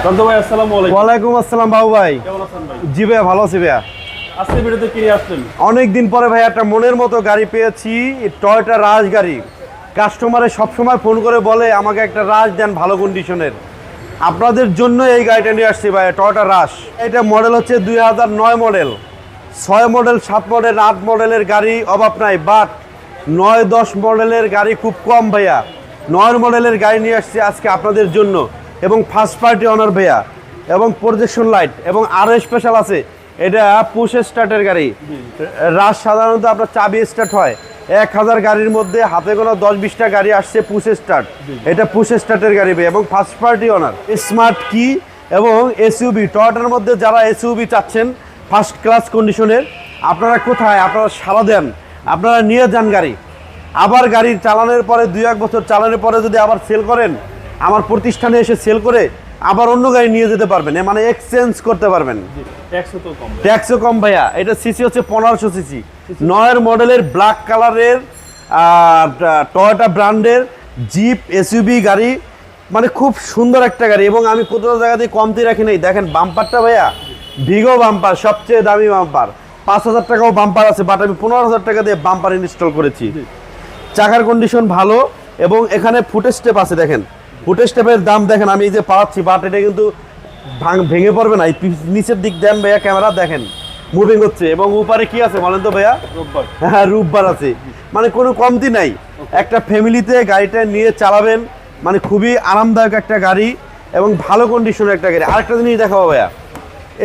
শান্ত ভাই আসসালামু আলাইকুম। ওয়ালাইকুম আসসালাম বাবু ভাই। কেমন আছেন ভাই? জি ভাইয়া, ভালো আছি ভাইয়া। আজকে ভিডিওতে কি নিয়ে আসছেন? অনেকদিন পরে ভাই একটা মনের মতো গাড়ি পেয়েছি, টয়োটা রাজ গাড়ি। কাস্টমারে সবসময় ফোন করে বলে আমাকে একটা রাজ দেন ভালো কন্ডিশনের। আপনাদের জন্য এই গাড়িটা নিয়ে আসছি ভাই, টয়োটা রাজ। এটা মডেল হচ্ছে 2009 মডেল। 6 মডেল, 7 মডেল, 8 মডেলের গাড়ি অভাব নাই, বাট 9-10 মডেলের গাড়ি খুব কম ভাইয়া। 9 মডেলের গাড়ি নিয়ে আসছি আজকে আপনাদের জন্য, এবং ফার্স্ট পার্টি অনার ভাইয়া, এবং প্রজেকশন লাইট, এবং আরও স্পেশাল আছে, এটা পুশ স্টার্টের গাড়ি। রাশ সাধারণত আপনার চাবি স্টার্ট হয়। 1000 গাড়ির মধ্যে হাতে গোনা 10-20টা গাড়ি আসছে পুশ স্টার্ট। এটা পুশ স্টার্টের গাড়ি ভাই, এবং ফার্স্ট পার্টি অনার। স্মার্ট কি এবং এসইউবি, টয়োটার মধ্যে যারা এসইউবি চাচ্ছেন ফার্স্ট ক্লাস কন্ডিশনের, আপনারা কোথায়, আপনারা সারা দেন, আপনারা নিয়ে যান গাড়ি। আবার গাড়ি চালানোর পরে 2-1 বছর চালানোর পরে যদি আবার সেল করেন, আমার প্রতিষ্ঠানে এসে সেল করে আবার অন্য গাড়ি নিয়ে যেতে পারবেন, মানে এক্সচেঞ্জ করতে পারবেন। ট্যাক্সও কম ভাইয়া। এটা সিসি হচ্ছে 1500 সিসি। 9 মডেলের ব্ল্যাক কালারের টয়োটা ব্র্যান্ডের জিপ এসইউবি গাড়ি, মানে খুব সুন্দর একটা গাড়ি। এবং আমি কোথাও জায়গাতে কমতি রাখি নাই। দেখেন বাম্পারটা ভাইয়া, ভিগো বাম্পার, সবচেয়ে দামি বাম্পার। 5000 টাকাও বাম্পার আছে, বাট আমি 15000 টাকা দিয়ে বাম্পার ইনস্টল করেছি। চাকার কন্ডিশন ভালো, এবং এখানে ফুটেজ স্টেপ আছে। দেখেন ফুটেজ স্টেপের দাম দেখেন, আমি এই যে পাচ্ছি, বাট এটা কিন্তু ভেঙে পড়বে না। এই নিচের দিক দেন ভাইয়া, ক্যামেরা দেখেন মুভিং হচ্ছে। এবং উপরে কি আছে বলেন তো ভাইয়া? হ্যাঁ, রূপবার আছে। মানে কোনো কমতি নাই। একটা ফ্যামিলিতে গাড়িটা নিয়ে চালাবেন, মানে খুবই আরামদায়ক একটা গাড়ি এবং ভালো কন্ডিশনের একটা গাড়ি। আরেকটা জিনিস দেখাবো ভাইয়া,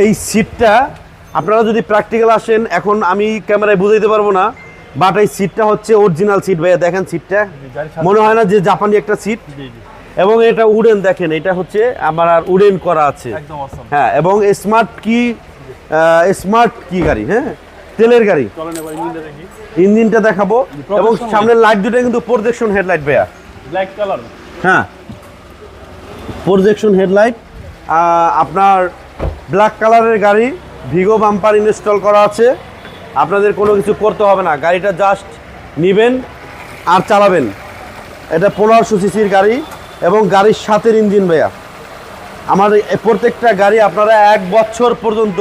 এই সিটটা আপনারা যদি প্র্যাকটিক্যাল আসেন, এখন আমি ক্যামেরায় বুঝাইতে পারবো না, বাট এই সিটটা হচ্ছে অরিজিনাল সিট ভাইয়া। দেখেন সিটটা, মনে হয় না যে জাপানি একটা সিট। এবং এটা উডেন, দেখেন এটা হচ্ছে আমার আর উডেন করা আছে। হ্যাঁ, এবং স্মার্ট কি গাড়ি, হ্যাঁ তেলের গাড়ি। ইঞ্জিনটা দেখাবো, এবং সামনের লাইট দুটো কিন্তু প্রজেকশন হেডলাইট ভাইয়া, ব্ল্যাক কালার। হ্যাঁ, প্রজেকশন হেডলাইট আপনার ব্ল্যাক কালারের গাড়ি। ভিগো বাম্পার ইনস্টল করা আছে, আপনাদের কোনো কিছু করতে হবে না। গাড়িটা জাস্ট নেবেন আর চালাবেন। এটা 1500 সিসির গাড়ি, এবং গাড়ির সাথের ইঞ্জিন ভাইয়া। আমার প্রত্যেকটা গাড়ি আপনারা 1 বছর পর্যন্ত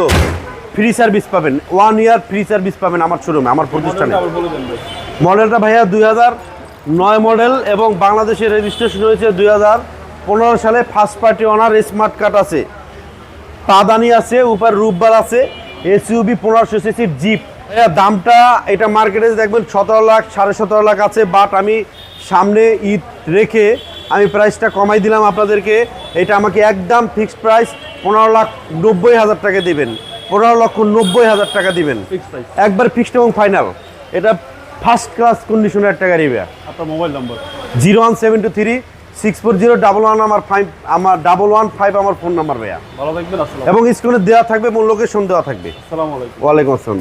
ফ্রি সার্ভিস পাবেন, 1 ইয়ার ফ্রি সার্ভিস পাবেন আমার শোরুমে, আমার প্রতিষ্ঠানে। মডেলটা ভাইয়া 2009 মডেল, এবং বাংলাদেশের রেজিস্ট্রেশন হয়েছে 2015 সালে। First party honour, smart card আছে, পাদানি আছে, উপর রূপবার আছে, এসইউবি 1500 সিসির জিপ। দামটা এটা মার্কেটে দেখবেন 17 লাখ, 17.5 লাখ আছে, বাট আমি সামনে ঈদ রেখে আমি প্রাইসটা কমাই দিলাম আপনাদেরকে। এটা আমাকে একদম ফিক্সড প্রাইস 15,90,000 টাকা দিবেন, 15,90,000 টাকা দিবেন, একবার ফিক্সড এবং ফাইনাল। এটা ফার্স্ট ক্লাস কন্ডিশনের একটা গাড়ি ভাইয়া। আপনার মোবাইল নাম্বার 01723-640-1115 আমার 115 আমার ফোন নাম্বার ভাইয়া। ভালো থাকবেন। আসসালামু এবং স্ক্রিনে দেওয়া থাকবে, এবং লোকেশন দেওয়া থাকবে। আলাইকুম। ওয়ালাইকুম আসসালাম।